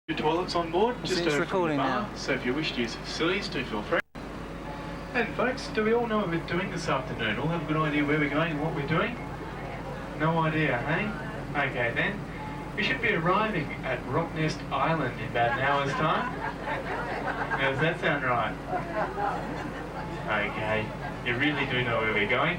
Your toilets on board, just it's over from the recording bar, now. so if you wish to use the facilities, do feel free. And folks, do we all know what we're doing this afternoon? All have a good idea where we're going and what we're doing? No idea, eh? Okay then. We should be arriving at Rocknest Island in about an hour's time. Now, does that sound right? Okay, you really do know where we're going.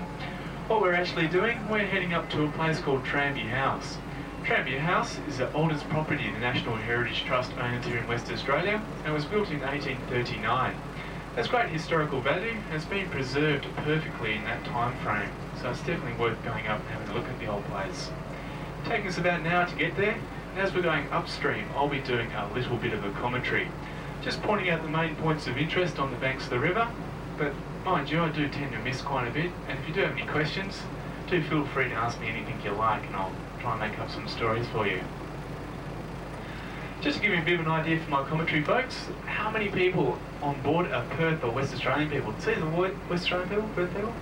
What we're actually doing, we're heading up to a place called Tranby House. Tranby House is the oldest property the National Heritage Trust owns here in West Australia and was built in 1839. Has great historical value and has been preserved perfectly in that time frame, so it's definitely worth going up and having a look at the old place. Taking us about an hour to get there, and as we're going upstream, I'll be doing a little bit of a commentary, just pointing out the main points of interest on the banks of the river, but mind you, I do tend to miss quite a bit, and if you do have any questions, do feel free to ask me anything you like and I'll try and make up some stories for you. Just to give you a bit of an idea for my commentary, folks, how many people on board are Perth or West Australian people? See the word West Australian people, Perth people?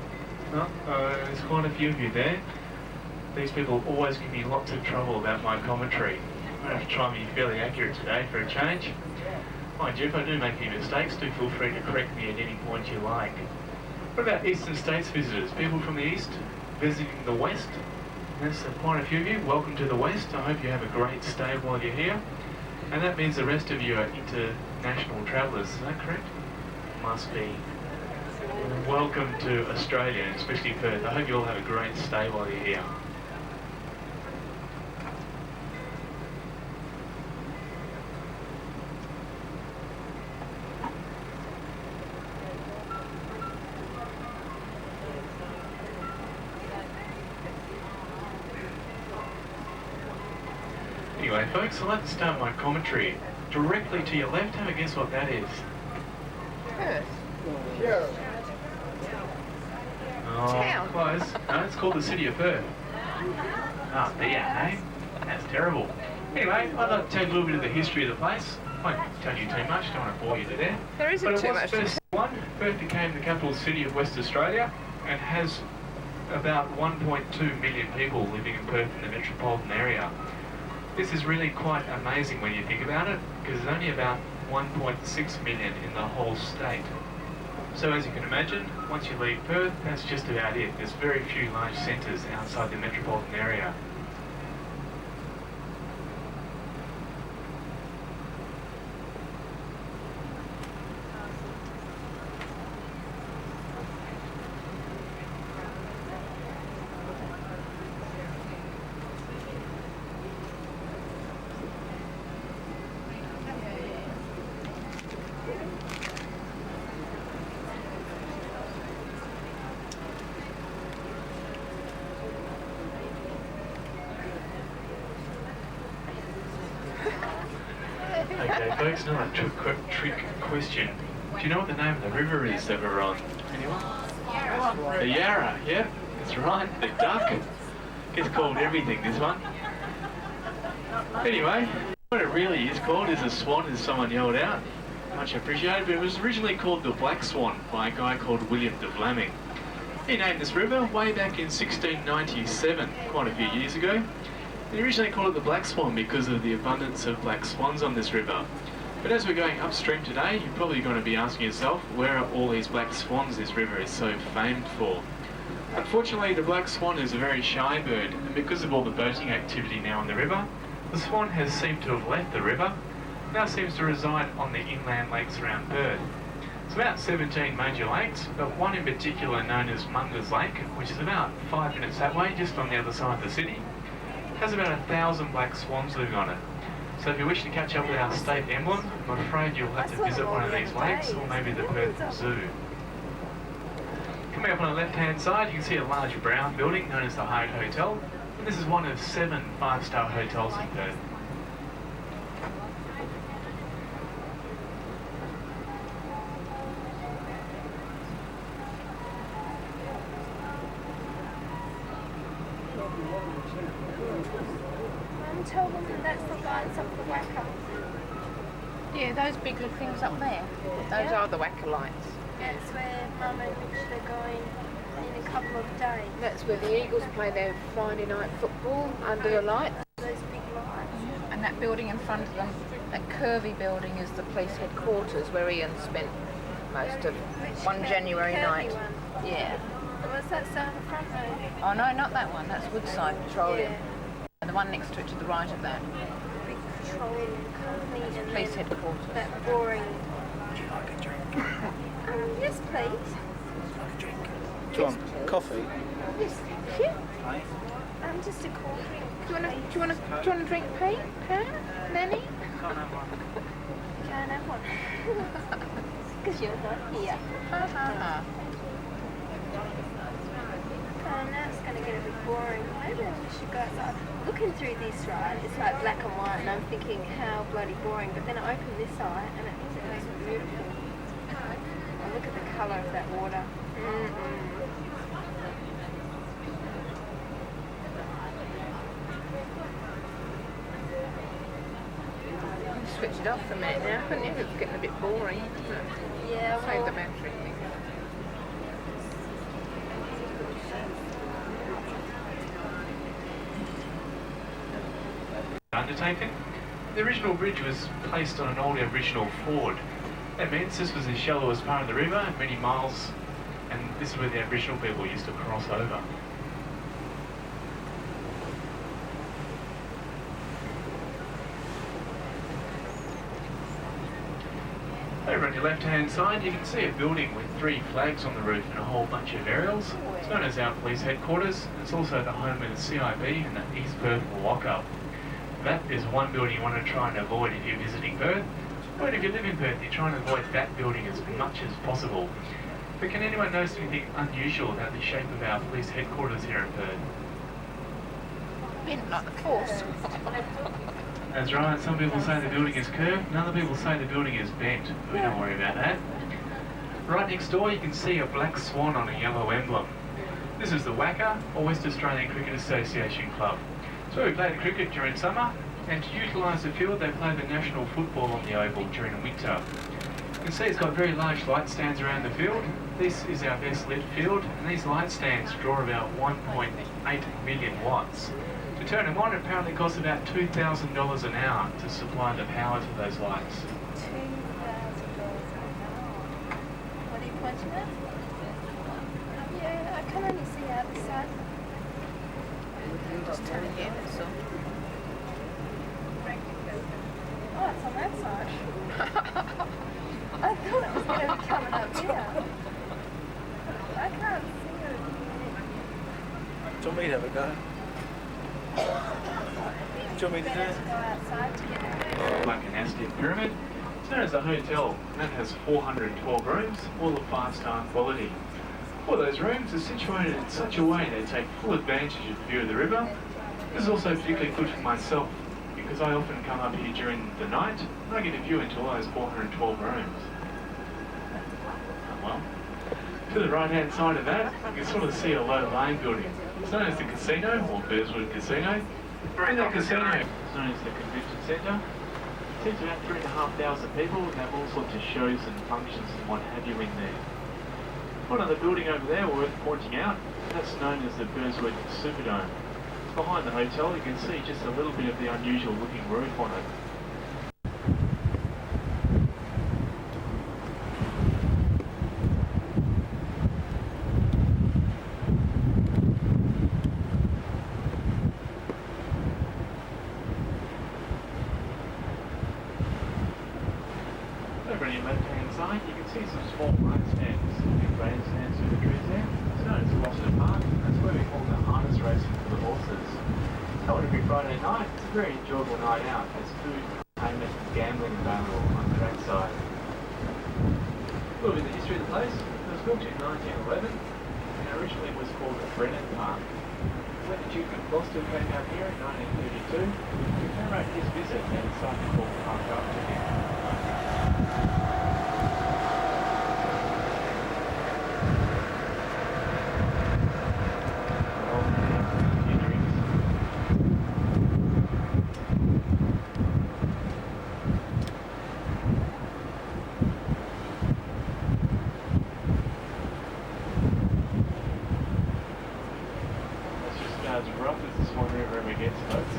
No? There's quite a few of you there. These people always give me lots of trouble about my commentary. I'm going to have to try and be fairly accurate today for a change. Mind you, if I do make any mistakes, do feel free to correct me at any point you like. What about Eastern States visitors? People from the East visiting the West? There's quite a few of you. Welcome to the West. I hope you have a great stay while you're here. And that means the rest of you are international travellers. Is that correct? Must be. Welcome to Australia, especially Perth. I hope you all have a great stay while you're here. Anyway, folks, I'd like to start my commentary. Directly to your left, have a guess what that is? Perth. Oh, Town. close. No, it's called the City of Perth. Oh dear, eh? That's terrible. Anyway, I'd like to tell you a little bit of the history of the place. I won't tell you too much, don't want to bore you to death. There isn't But it too was much. first one. Perth became the capital city of West Australia and has about 1.2 million people living in Perth in the metropolitan area. This is really quite amazing when you think about it, because there's only about 1.6 million in the whole state. So as you can imagine, once you leave Perth, that's just about it. There's very few large centres outside the metropolitan area. Okay, folks, another trick question. Do you know what the name of the river is that we're on? Anyone? The Yarra, yep, that's right, the duck. Gets called everything, this one. Anyway, what it really is called is a swan, as someone yelled out. Much appreciated, but it was originally called the Black Swan by a guy called William de Vlaming. He named this river way back in 1697, quite a few years ago. They originally called it the Black Swan because of the abundance of black swans on this river. But as we're going upstream today, you're probably going to be asking yourself, where are all these black swans this river is so famed for? Unfortunately, the black swan is a very shy bird, and because of all the boating activity now on the river, the swan has seemed to have left the river, now seems to reside on the inland lakes around Perth. It's about 17 major lakes, but one in particular known as Munger's Lake, which is about 5 minutes that way, just on the other side of the city, has about 1,000 black swans living on it. So if you wish to catch up with our state emblem, I'm afraid you'll have to visit one of these lakes, or maybe the Perth Zoo. Coming up on the left-hand side, you can see a large brown building known as the Hyatt Hotel, and this is one of 7 5-star hotels in Perth. Tell them that that's the lights up the Wacker. Yeah, those big things up there. Those are the Wacker lights. That's where Mum and Mitch are going in a couple of days. That's where the Eagles play their Friday night football under the lights. Those big lights. And that building in front of them, that curvy building, is the police headquarters where Ian spent most of one January night. One. Yeah. What's that say on the front though? Oh no, not that one. That's Woodside Petroleum. Yeah. The one next to it, to the right of that. Big petroleum company and Police then headquarters. that boring. Would you like a drink? Yes, please. Like a drink? Do you want coffee? Yes, thank you. Aye. Just a cool drink. Do you want to drink, Pete? Pat? Nanny? Can't have one. Can't have one. Because you're not here. Ha ha ha. Now it's going to get a bit boring. Maybe we should go outside. Looking through this, right, it's like black and white, and I'm thinking how bloody boring. But then I open this eye, and it looks beautiful. Oh, look at the colour of that water. Switch it off for a minute now, couldn't you? It's getting a bit boring. Yeah, Save well, the battery thing. Undertaken. The original bridge was placed on an old Aboriginal ford. That means this was the shallowest part of the river, many miles, and this is where the Aboriginal people used to cross over. Over on your left-hand side, you can see a building with 3 flags on the roof and a whole bunch of aerials. It's known as our police headquarters. It's also the home of the CIB and the East Perth lockup. That is one building you want to try and avoid if you're visiting Perth. Or if you live in Perth, you try and avoid that building as much as possible. But can anyone notice anything unusual about the shape of our police headquarters here in Perth? Bent like the force. That's right, some people say the building is curved, and other people say the building is bent, but we don't worry about that. Right next door you can see a black swan on a yellow emblem. This is the WACA, or West Australian Cricket Association Club. It's where we play the cricket during summer, and to utilise the field they play the national football on the oval during winter. You can see it's got very large light stands around the field. This is our best lit field, and these light stands draw about 1.8 million watts. To turn them on, it apparently costs about $2,000 an hour to supply the power to those lights. $2,000 an hour. What are you pointing at? Yeah, I can only see the other side. Just turn it here, that's all. Oh, it's on that side. I thought it was going to be coming up here. I can't see it. Do you want me to have a go? Do you want me to do it? Go outside to get it. Like an Aztec pyramid. It's known as a hotel, and that has 412 rooms, all of 5-star quality. All those rooms are situated in such a way they take full advantage of the view of the river. This is also particularly good for myself, because I often come up here during the night, and I get a view into all those 412 rooms. Well, to the right-hand side of that, you can sort of see a low lying building. It's known as the casino, or Burswood Casino. In that casino, it's known as the convention centre. It seats about 3,500 people and have all sorts of shows and functions and what have you in there. One other building over there worth pointing out, that's known as the Burswood Superdome. It's behind the hotel. You can see just a little bit of the unusual looking roof on it. Over on your left-hand side, you can see some small grandstands. Big grandstands through the trees there. It's known as Gloucester Park. That's where we hold the harness racing for the horses. Oh, every Friday night, it's a very enjoyable night out. There's food, entertainment, and gambling available on the trackside. A little bit of the history of the place. It was built in 1911, and originally was called the Brennan Park. When the Duke of Gloucester came out here in 1932, we commemorated his visit and decided to call the park after him. That's just as rough as the Swan River ever gets, folks.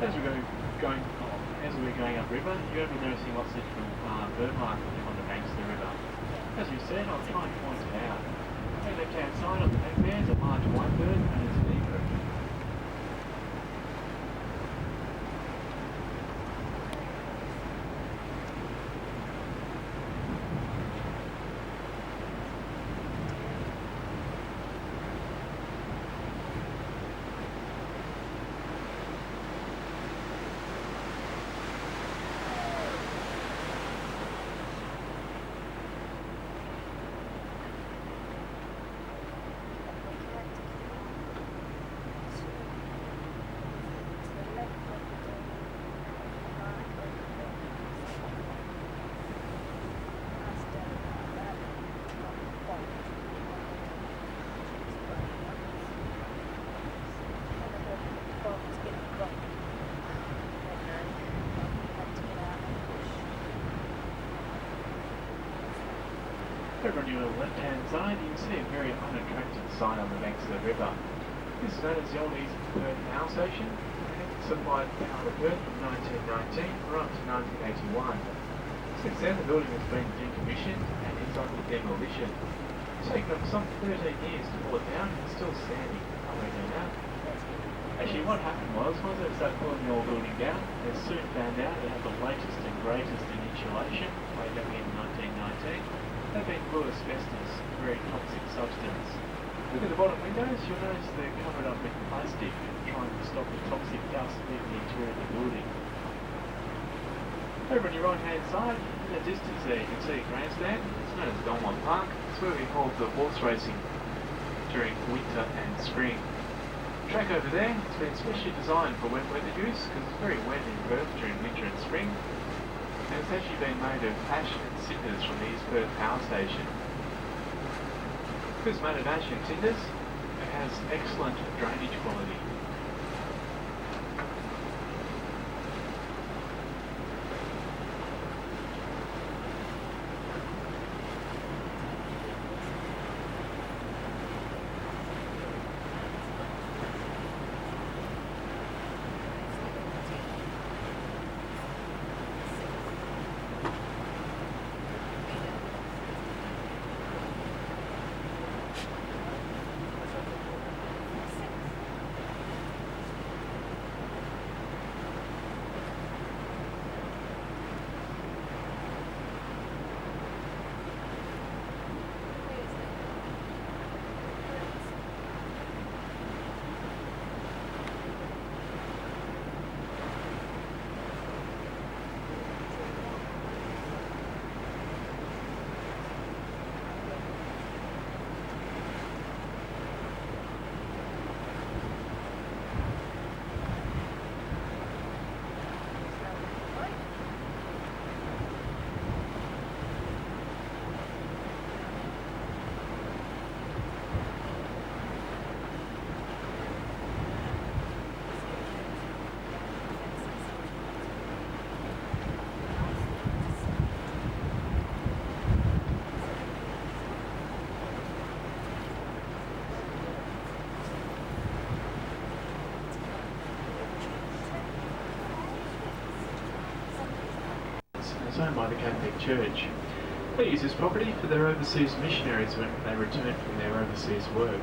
As we're going upriver, you're going to be noticing lots of different bird markings on the banks of the river. As we said, I'll try and point it out. On the left-hand side on the bank there's a large white bird known as an egret. Over on your left-hand side, you can see a very unattractive sign on the banks of the river. This is known as the Old East Perth Power Station, and it supplied power to Perth from 1919 right up to 1981. Since then, the building has been decommissioned and is under demolition. It's taken them some 13 years to pull it down and it's still standing. I'll let you know. Actually, what happened was, once they started pulling the old building down, they soon found out it had the latest and greatest in insulation, way back in 1919. They've been full of asbestos, a very toxic substance. Look at the bottom windows, you'll notice they're covered up with plastic, trying to stop the toxic dust leaving the interior of the building. Over on your right hand side, in the distance there, you can see a grandstand. It's known as Belmont Park. It's where we hold the horse racing during winter and spring. The track over there, it's been specially designed for wet weather use because it's very wet in Perth during winter and spring. And it's actually been made of ash and cinders from the East Perth Power Station. Because it's made of ash and cinders, it has excellent drainage quality. It's owned by the Catholic Church. They use this property for their overseas missionaries when they return from their overseas work.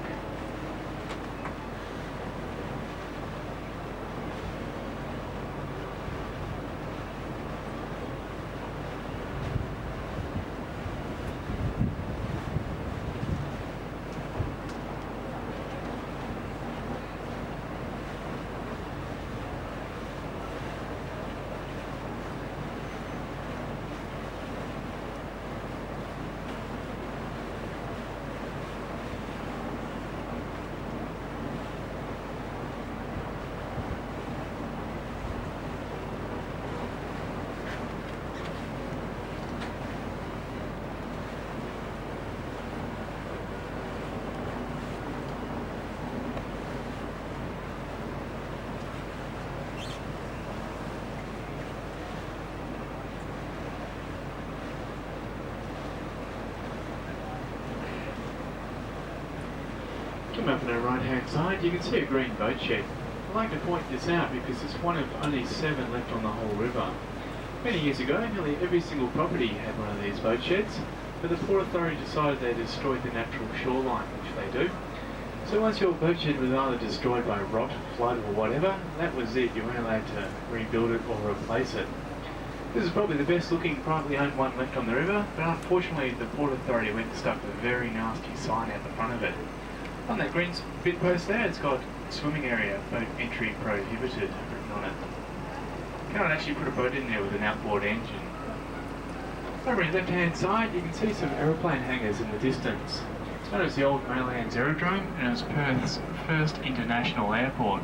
Come up on our right hand side, you can see a green boat shed. I'd like to point this out because it's one of only 7 left on the whole river. Many years ago, nearly every single property had one of these boat sheds, but the Port Authority decided they destroyed the natural shoreline, which they do. So once your boat shed was either destroyed by rot, flood or whatever, that was it. You weren't allowed to rebuild it or replace it. This is probably the best looking privately owned one left on the river, but unfortunately the Port Authority went and stuck a very nasty sign out the front of it. On that green bit post there, it's got swimming area, boat entry prohibited written on it. Can't actually put a boat in there with an outboard engine. Over on the left hand side, you can see some aeroplane hangars in the distance. It's known as the old Maylands Aerodrome and it was Perth's first international airport.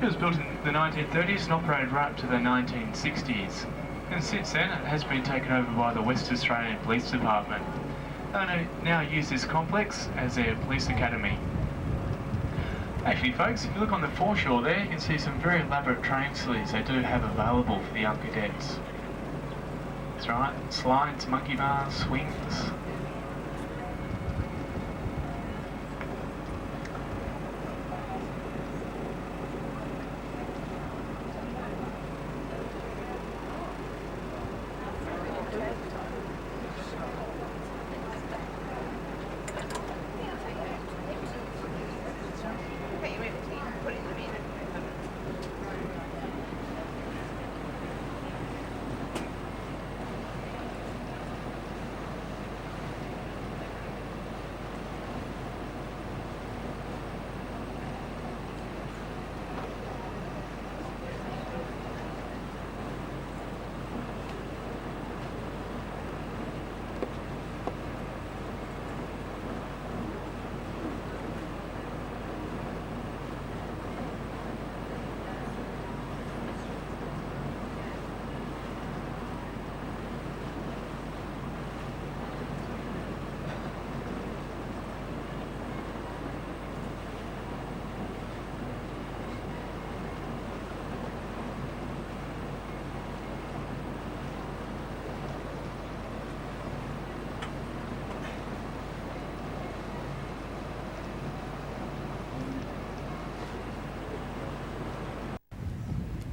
It was built in the 1930s and operated right up to the 1960s. And since then, it has been taken over by the West Australian Police Department. They now use this complex as their police academy. Actually folks, if you look on the foreshore there, you can see some very elaborate train facilities they do have available for the young cadets. That's right, slides, monkey bars, swings.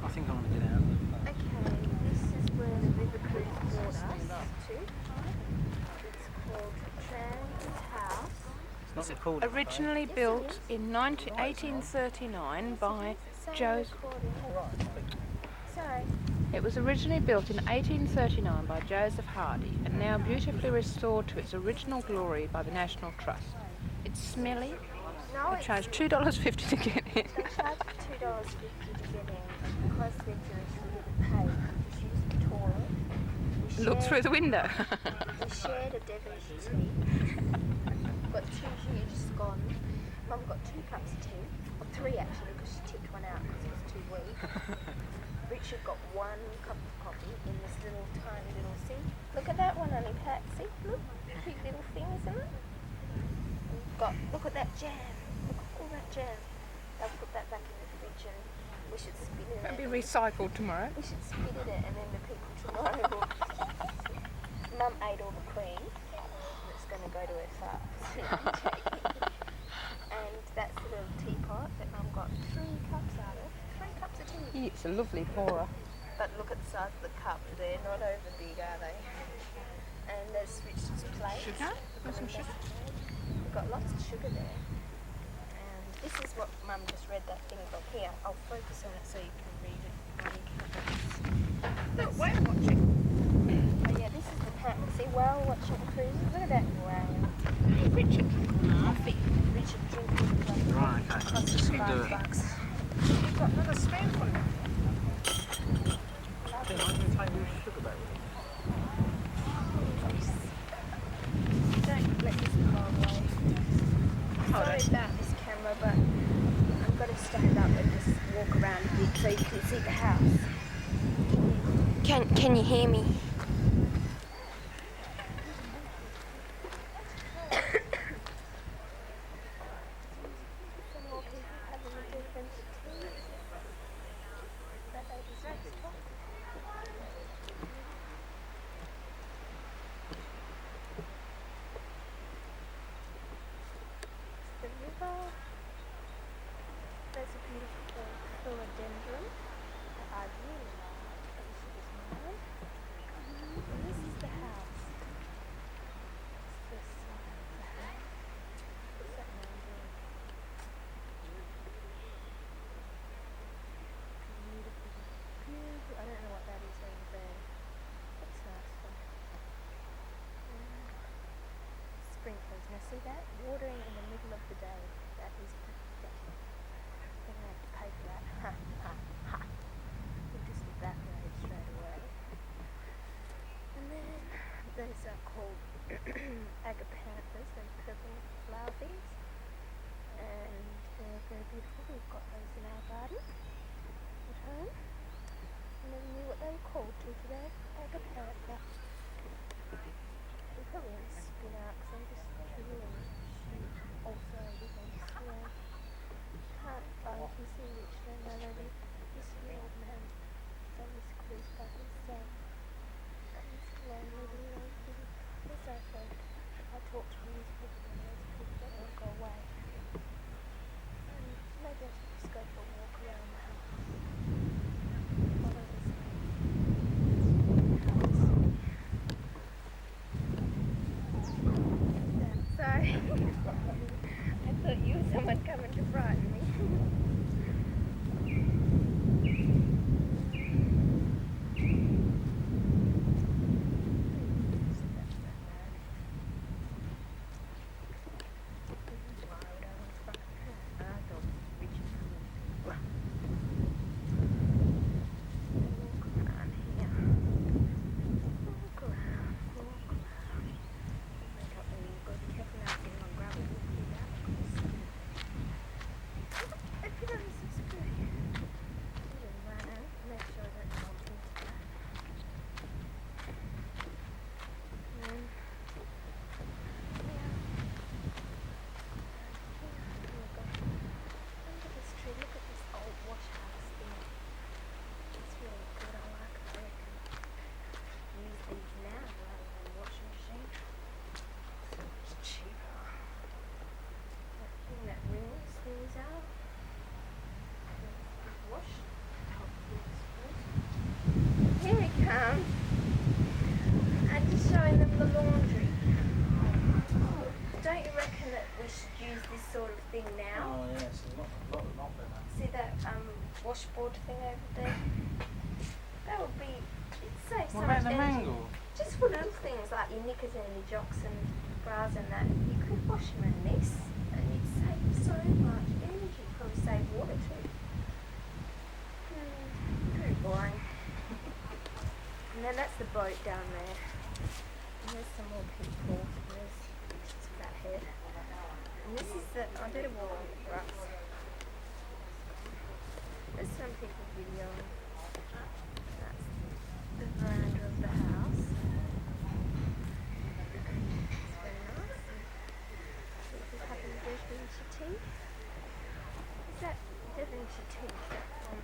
I think I want to get out. Okay, this is where the river cruise brought us to. It's called Tranby House. It's not recording. Originally built in 1839 by Joseph. Sorry. It was originally built in 1839 by Joseph Hardy and now beautifully restored to its original glory by the National Trust. It's smelly. No, They charge $2.50 to get in. they charge $2.50 to get in. Because we're Jewish, we didn't pay. We just used the toilet. Look through the window. We shared a devilish tea. Got 2 huge scones. Mum got 2 cups of tea. Or 3 actually, because she tipped one out because it was too weak. Richard got 1 cup of coffee in this little tiny little sink. Look at that one, honey, Patsy. Look, cute little thing, isn't it? Look at that jam. Look at all that jam. They'll put that back in the fridge and we should spit it. It'll be recycled tomorrow. We should spit it and then the people tomorrow will... Mum ate all the cream. It's going to go to her farts. And that's the little teapot that Mum got 3 cups out of. 3 cups of tea. It's a lovely pourer. But look at the size of the cup. They're not over big, are they? And there's Richard's plate. Sugar? Want some sugar? We've got lots of sugar there. And this is what Mum just read that thing from here. I'll focus on it so you can read it. Look, whale watching. Oh yeah, this is the pack. See, whale watching cruises. Look at that whale. Hey, Richard, coffee. Richard drinking coffee. Right, okay. Cost us Just keep doing $5. it. You've got another spoonful. Then I'm going to take your sugar back with Don't let this go away. Sorry about this camera, but I've got to stand up and just walk around a bit so you can see the house. Can you hear me? Some more people having a different tea. That lady's next door. The river. Now see that? Watering in the middle of the day. That is pathetic. We're going to have to pay for that. Ha, ha, ha. It just evaporated straight away. And then those are called agapanthus, those purple flower things. And they're very beautiful. We've got those in our garden at home. I never knew what they were called till today. Agapantha. We're probably going to spin out because I'm just drooling. Also, we're going to Swan. Can't find his English name. I know that this is the old man. He's on this cruise by himself. He's lonely little thing. He's so afraid. I talk to these people and those people that won't go away. Maybe I should just go for a walk around the house. Follow this house. Sorry. I thought you were someone coming to frighten me. Here we come. I'm just showing them the laundry. Don't you reckon that we should use this sort of thing now? Oh yes, a lot better. See that washboard thing over there? That would be, it'd save so What much about the energy. mangle? Just for little things like your knickers and your jocks and bras and that, you could wash them in this and you'd save so much energy. Probably save water too. Very boring. And then that's the boat down there. And there's some more people. And there's just Flathead. And this is the, I better walk on the grass. There's some people videoing. That's the veranda of the house. It's very nice. This is having Devonshire tea. Is that Devonshire tea? Is that from...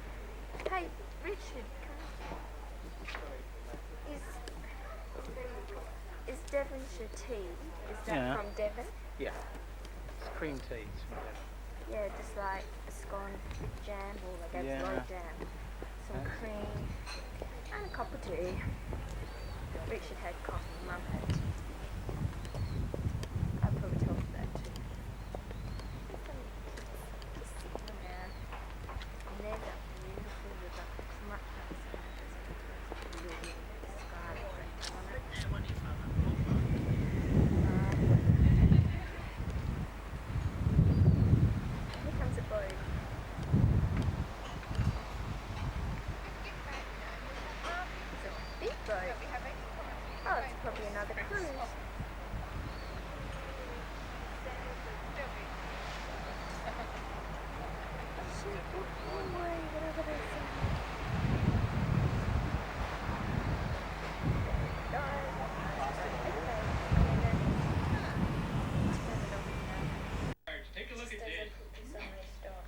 Hey, Richard, come on. Is Devonshire tea, is that from Devon? Yeah. It's cream tea. It's from Devon. Yeah, just like a scone with jam, or like a lot of jam. Some cream, and a cup of tea. Richard had coffee, Mum had tea. I probably told you that too. Just sitting around. And there's a beautiful river. It's much nicer than this blue sky effect on it. Here comes a boat. It's a big boat. Oh, it's probably another cruise. Whatever they say. Take a look at this.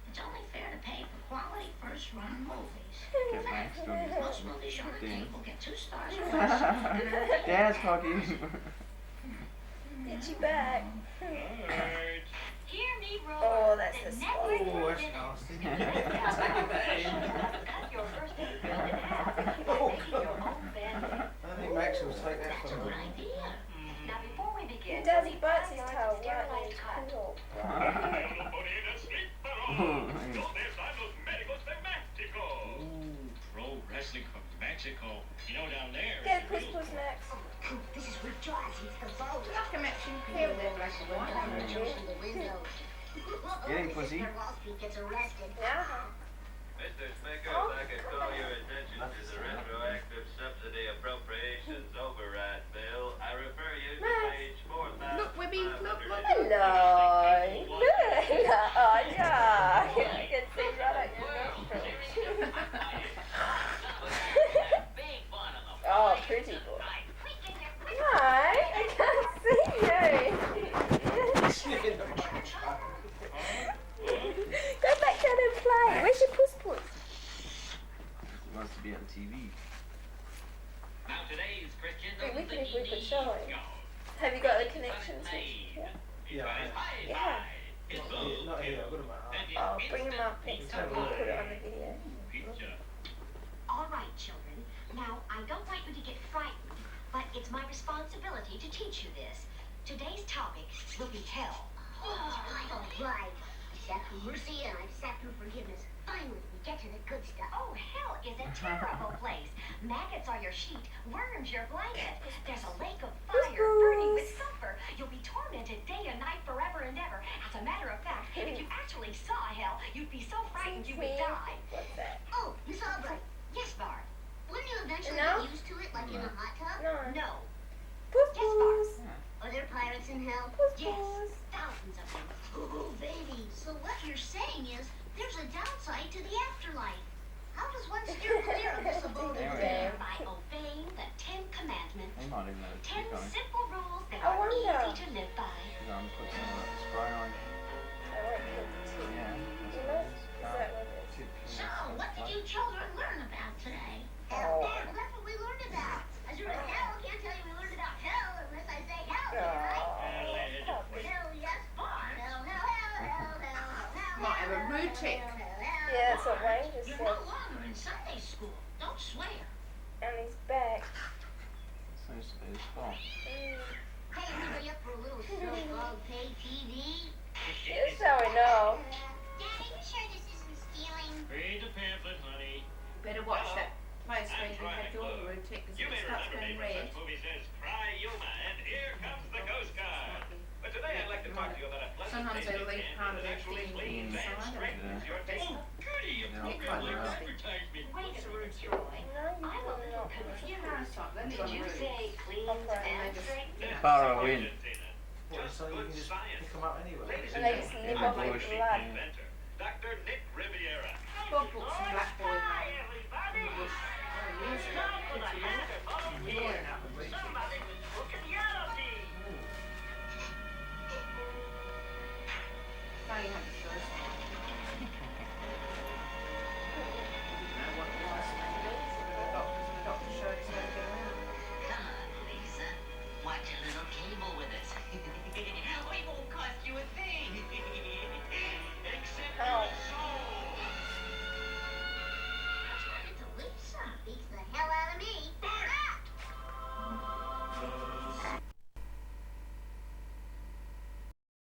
It's only fair to pay for quality first-run movies. Get Max doing his Most movies shown on cable get 2 stars or less. Dance hockey. Get you back. Hear me roar. Oh, that's a The spot. next Oh, that's movie- nasty. Cut your first aid bill in half by making your own bed. I think Max will take that That's a for good me. idea. Now, before we begin, He does, he we'll bites need his 5 tail yards of right sterilized in cotton. his cool. Pro wrestling from Mexico. You know, down there. Get a puss puss, Max. This is where Jaws hits the boat. Come at Filmed it. Get him, pussy. Gets arrested. Yeah. Mr. Smicker, Oh, if I could call your attention to the retroactive subsidy appropriations override bill, I refer you to Max. page 4,000. Look, Webby, look. Hello. Hello. Oh, yeah. I can see right at your nostrils. Oh, pretty boy. Hi, I can't see you. Go back down and play. Where's your puss puss? He wants to be on TV. Now today's Christian Wait, we could if we could show him. Have you got the connection switch? Yeah, Yeah. not here, I've got him at Oh, bring him up next time we put it on the video. All right, children. Now, I don't want you to get frightened, but it's my responsibility to teach you this. Today's topic will be hell. All right. I sat through mercy and I've sat through forgiveness. Finally, we get to the good stuff. Oh, hell is a terrible place. Maggots are your sheet, worms your blanket. There's a lake of fire burning with sulfur. You'll be tormented day and night forever and ever. As a matter of fact, if you actually saw hell, you'd be so frightened you would die. What's that? Oh, Miss Albright, Yes, Barb. wouldn't you eventually No. get used to it, like in a hot tub? No. No. Puss Yes, Barb. puss. Are there pirates in hell? Puss Yes. puss. Thousands of them. Oh, baby. So what you're saying is there's a downside to the afterlife. How does one steer clear of this abode There of we death? go. By obeying the 10 Commandments. He might even know it's 10 coming. simple rules that I are wonder. easy to live by. He's gonna put some of that spray on. I like the tip. Yeah. You know? Is that what it is? So, what did you children learn about today? Oh. Hell, that's what we learned about. As you know, hell, can't tell you we learned about hell unless I say hell, right? Oh, Hell, yes, bar. Hell, hell, hell, hell, hell, hell, Might have a hell, mood hell, tick. hell, hell, hell. yeah, that's what Wayne just You're said. no longer in Sunday school. Don't swear. And he's back. Seems to be his fault. Hey, anybody up for a little so-called pay TV? Just so we know. Daddy, you sure this isn't stealing? Read the pamphlet, honey. Better watch that post when you had your root tick because You it may starts remember me going from red. this movie says Cry Yuma, and here comes the Coast Guard. But today I'd like to talk to you about a pleasant Sometimes they tasting leave candy part of that their actually thing cleans and inside. strengthens your Best teeth. of- Goody, you Yeah, broke I'll your cut it out. advertisement. Wait a minute, Troy. No, you I'm a will little not. confused. Parasite, then Did it's you rude. say cleans Okay. and Just- strengthens? Borrow in. What, Just so you good can just science. pick them up anyway? Ladies And and they just gentlemen, live Yeah, off the bullshit. blood. inventor